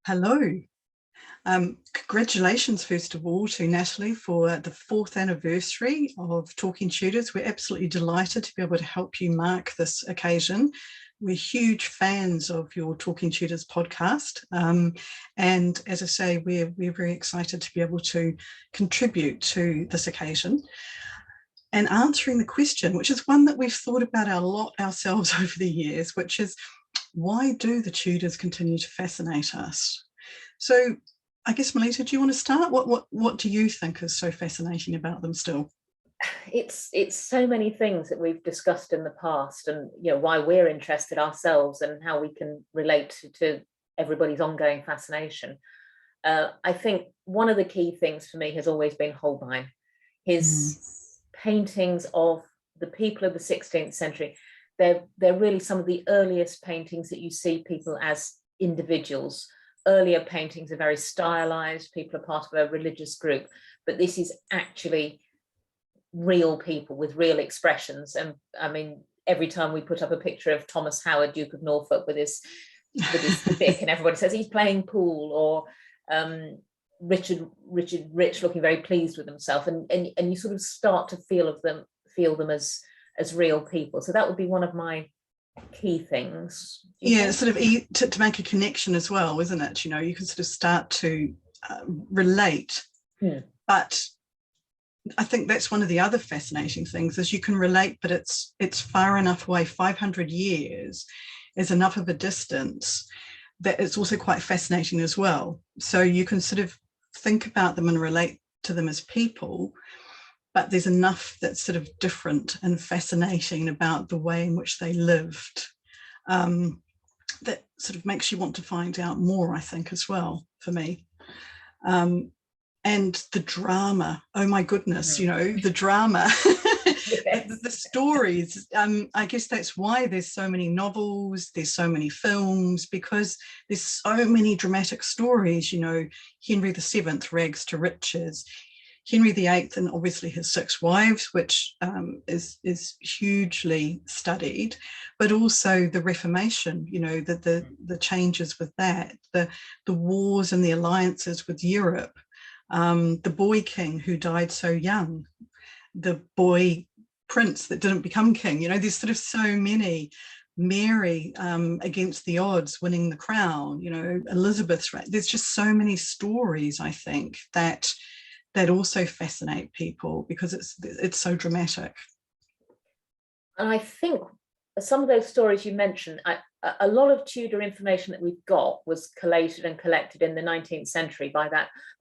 Hello. Congratulations, first of all, to Natalie for the 4th anniversary of Talking Tudors. We're absolutely delighted to be able to help you mark this occasion. We're huge fans of your Talking Tudors podcast. And as I say, we're very excited to be able to contribute to this occasion and answering the question, which is one that we've thought about a lot ourselves over the years, which is, why do the Tudors continue to fascinate us? So I guess, Melita, do you want to start? What do you think is so fascinating about them still? It's so many things that we've discussed in the past, and why we're interested ourselves and how we can relate to everybody's ongoing fascination. I think one of the key things for me has always been Holbein. His paintings of the people of the 16th century, they're really some of the earliest paintings that you see people as individuals. Earlier paintings are very stylized, people are part of a religious group, but this is actually real people with real expressions. And I mean, every time we put up a picture of Thomas Howard, Duke of Norfolk, with his stick, and everybody says he's playing pool, or Richard Rich looking very pleased with himself, and you sort of start to feel them as real people. So that would be one of my key things. Yeah, sort of to make a connection as well, isn't it? You can sort of start to relate. But I think that's one of the other fascinating things, is you can relate, but it's far enough away. 500 years is enough of a distance that it's also quite fascinating as well. So you can sort of think about them and relate to them as people, but there's enough that's sort of different and fascinating about the way in which they lived that sort of makes you want to find out more, I think, as well, for me. And the drama, oh my goodness, the drama, the stories. I guess that's why there's so many novels, there's so many films, because there's so many dramatic stories. Henry VII, rags to riches, Henry VIII, and obviously his 6 wives, which is hugely studied, but also the Reformation, the changes with that, the wars and the alliances with Europe, the boy king who died so young, the boy prince that didn't become king. There's sort of so many. Mary against the odds winning the crown, Elizabeth's right. There's just so many stories, I think, that also fascinate people because it's so dramatic. And I think some of those stories you mentioned, a lot of Tudor information that we've got was collated and collected in the 19th century by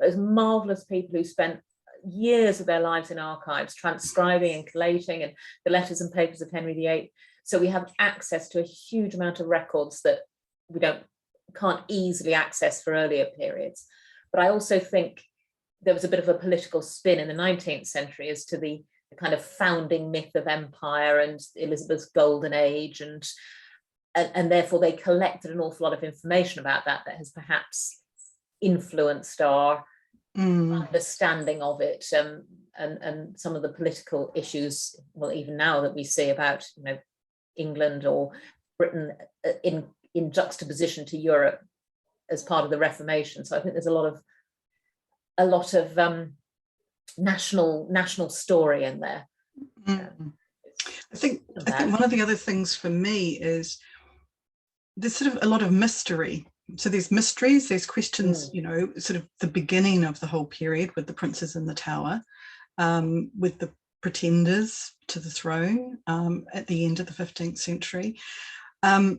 those marvelous people who spent years of their lives in archives transcribing and collating, and the letters and papers of Henry VIII. So we have access to a huge amount of records that we can't easily access for earlier periods. But I also think there was a bit of a political spin in the 19th century as to the kind of founding myth of empire and Elizabeth's golden age, and therefore they collected an awful lot of information about that has perhaps influenced our understanding of it, and some of the political issues, well, even now that we see about England or Britain in juxtaposition to Europe as part of the Reformation. So I think there's a lot of national story in there. I think one of the other things for me is there's sort of a lot of mystery. So there's mysteries, there's questions, sort of the beginning of the whole period with the princes in the Tower, with the pretenders to the throne at the end of the 15th century. Who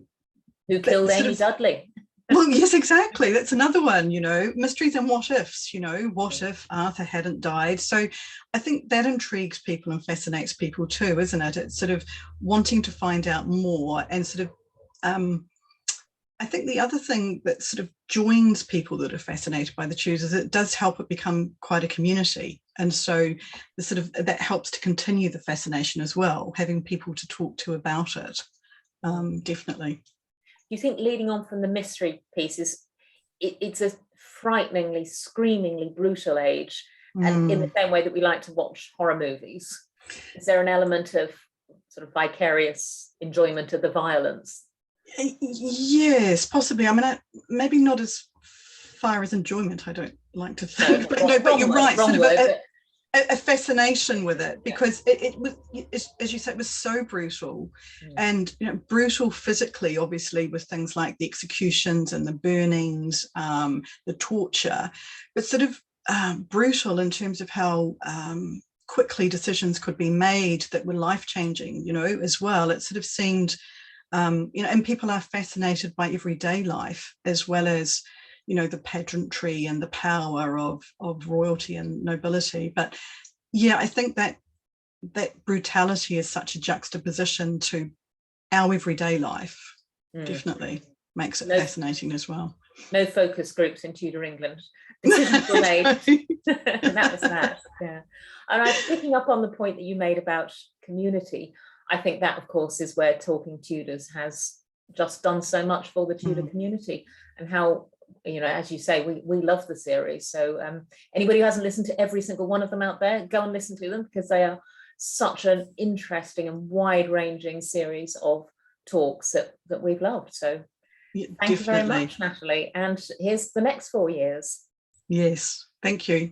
killed Amy Dudley? Well, yes, exactly. That's another one, mysteries and what ifs, what if Arthur hadn't died? So I think that intrigues people and fascinates people too, isn't it? It's sort of wanting to find out more, and sort of, I think the other thing that sort of joins people that are fascinated by the Tudors is it does help it become quite a community. And so that helps to continue the fascination as well, having people to talk to about it, definitely. You think, leading on from the mystery pieces, it's a frighteningly, screamingly brutal age, and in the same way that we like to watch horror movies, is there an element of sort of vicarious enjoyment of the violence? Yes, possibly. I mean, maybe not as fire as enjoyment, I don't like to think, but you're wrong right, sort of word, a fascination with it, because it was, as you said, it was so brutal, and brutal physically, obviously, with things like the executions and the burnings, the torture, but sort of brutal in terms of how quickly decisions could be made that were life-changing, as well. It sort of seemed, and people are fascinated by everyday life as well as the pageantry and the power of royalty and nobility. But I think that brutality is such a juxtaposition to our everyday life. Definitely makes it fascinating as well. No focus groups in Tudor England. Decisions were made. And that was that. Yeah. And I'm picking up on the point that you made about community. I think that, of course, is where Talking Tudors has just done so much for the Tudor community, and how, as you say, we love the series. So anybody who hasn't listened to every single one of them out there, go and listen to them, because they are such an interesting and wide-ranging series of talks that we've loved. So thank you very much, Natalie. And here's the next 4 years. Yes, thank you.